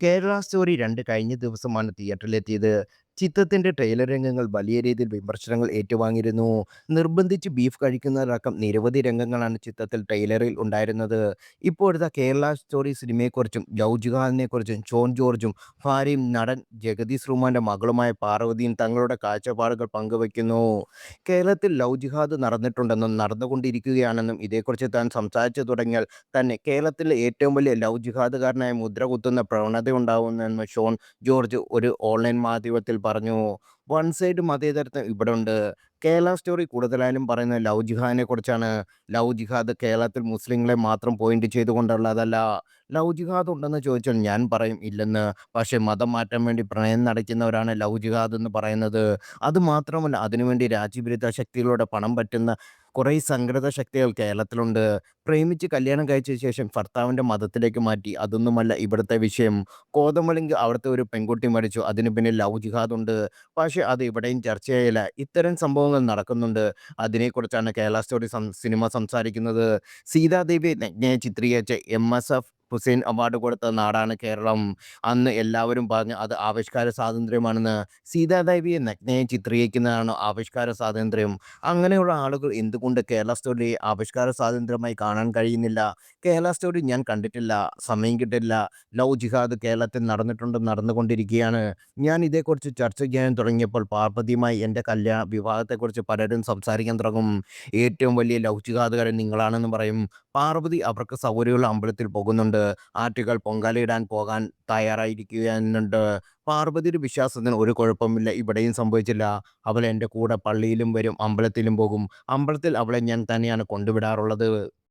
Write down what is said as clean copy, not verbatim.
Kerala story 2 കഴിഞ്ഞ ദിവസമാണ് തിയേറ്ററിലെത്തിയത്. ചിത്രത്തിന്റെ ട്രെയിലർ രംഗങ്ങൾ വലിയ രീതിയിൽ വിമർശനങ്ങൾ ഏറ്റുവാങ്ങിയിരുന്നു. നിർബന്ധിച്ച് ബീഫ് കഴിക്കുന്നതടക്കം നിരവധി രംഗങ്ങളാണ് ചിത്രത്തിൽ ട്രെയിലറിൽ ഉണ്ടായിരുന്നത്. ഇപ്പോഴിതാ കേരള സ്റ്റോറി സിനിമയെക്കുറിച്ചും ലവ് ജിഹാദിനെക്കുറിച്ചും ഷോൺ ജോർജും ഭാര്യയും നടൻ ജഗതി ശ്രീകുമാറിന്റെ മകളുമായ പാർവതിയും തങ്ങളുടെ കാഴ്ചപ്പാടുകൾ പങ്കുവയ്ക്കുന്നു. കേരളത്തിൽ ലവ് ജിഹാദ് നടന്നിട്ടുണ്ടെന്നും നടന്നുകൊണ്ടിരിക്കുകയാണെന്നും ഇതേക്കുറിച്ച് താൻ സംസാരിച്ചു തുടങ്ങിയാൽ തന്നെ കേരളത്തിലെ ഏറ്റവും വലിയ ലവ് ജിഹാദുകാരനായ മുദ്ര കുത്തുന്ന പ്രവണതയുണ്ടാവുമെന്ന് ഷോൺ ജോർജ് ഒരു ഓൺലൈൻ മാധ്യമത്തിൽ പറഞ്ഞു. വൺ സൈഡ് മതേതരത്വം ഇവിടുണ്ട്. കേരള സ്റ്റോറി കൂടുതലായാലും പറയുന്നത് ലവ് ജിഹാദിനെക്കുറിച്ചാണ്. ലവ് ജിഹാദ് കേരളത്തിൽ മുസ്ലിങ്ങളെ മാത്രം പോയിന്റ് ചെയ്തുകൊണ്ടുള്ളതല്ല. ലവ് ജിഹാദ് ഉണ്ടെന്ന് ചോദിച്ചാൽ ഞാൻ പറയും ഇല്ലെന്ന്. പക്ഷേ മതം മാറ്റാൻ വേണ്ടി പ്രണയം നടിക്കുന്നവരാണ് ലവ് ജിഹാദ് എന്ന് പറയുന്നത്. അതുമാത്രമല്ല അതിനുവേണ്ടി രാജ്യവിരുദ്ധ ശക്തികളുടെ പണം പറ്റുന്ന കുറേ സംഘടിത ശക്തികൾ കേരളത്തിലുണ്ട്. പ്രേമിച്ച് കല്യാണം കഴിച്ച ശേഷം ഭർത്താവിൻ്റെ മതത്തിലേക്ക് മാറ്റി. അതൊന്നുമല്ല ഇവിടുത്തെ വിഷയം. കോതമംഗലത്ത് അവിടുത്തെ ഒരു പെൺകുട്ടി മരിച്ചു. അതിന് പിന്നിൽ ലവ് ജിഹാദുണ്ട്. പക്ഷേ അത് ഇവിടെയും ചർച്ചയായില്ല. ഇത്തരം സംഭവങ്ങൾ നടക്കുന്നുണ്ട്. അതിനെക്കുറിച്ചാണ് കേരള സ്റ്റോറി സിനിമ സംസാരിക്കുന്നത്. സീതാദേവിയെ നഗ്നയായി ചിത്രീകരിച്ച എംഎസ്എഫ് ഹുസൈൻ അവാർഡ് കൊടുത്ത നാടാണ് കേരളം. അന്ന് എല്ലാവരും പറഞ്ഞു അത് ആവിഷ്കാര സ്വാതന്ത്ര്യമാണെന്ന്. സീതാദേവിയെ നഗ്നയായി ചിത്രീകരിക്കുന്നതാണ് ആവിഷ്കാര സ്വാതന്ത്ര്യം. അങ്ങനെയുള്ള ആളുകൾ എന്തുകൊണ്ട് കേരള സ്റ്റോറിയെ ആവിഷ്കാര സ്വാതന്ത്ര്യമായി കാണാൻ കഴിയുന്നില്ല? കേരള സ്റ്റോറി ഞാൻ കണ്ടിട്ടില്ല. സമയം കിട്ടില്ല. ലവ് ജിഹാദ് കേരളത്തിൽ നടന്നിട്ടുണ്ട്, നടന്നുകൊണ്ടിരിക്കുകയാണ്. ഞാൻ ഇതേക്കുറിച്ച് ചർച്ച ചെയ്യാൻ തുടങ്ങിയപ്പോൾ പാർവതിയുമായി എൻ്റെ വിവാഹത്തെക്കുറിച്ച് പലരും സംസാരിക്കാൻ തുടങ്ങും. ഏറ്റവും വലിയ ലവ് ജിഹാദുകാരൻ നിങ്ങളാണെന്ന് പറയും. പാർവതി അവർക്ക് സൗകര്യമുള്ള അമ്പലത്തിൽ പോകുന്നുണ്ട്. ആറ്റുകാൽ പൊങ്കാലയിടാൻ പോകാൻ തയ്യാറായിരിക്കുന്നുണ്ട്. പാർവതിയുടെ വിശ്വാസത്തിന് ഒരു കുഴപ്പമില്ല. ഇവിടെയും സംഭവിച്ചില്ല. അവൾ എൻ്റെ കൂടെ പള്ളിയിലും വരും, അമ്പലത്തിലും പോകും. അമ്പലത്തിൽ അവളെ ഞാൻ തന്നെയാണ് കൊണ്ടുവിടാറുള്ളത്.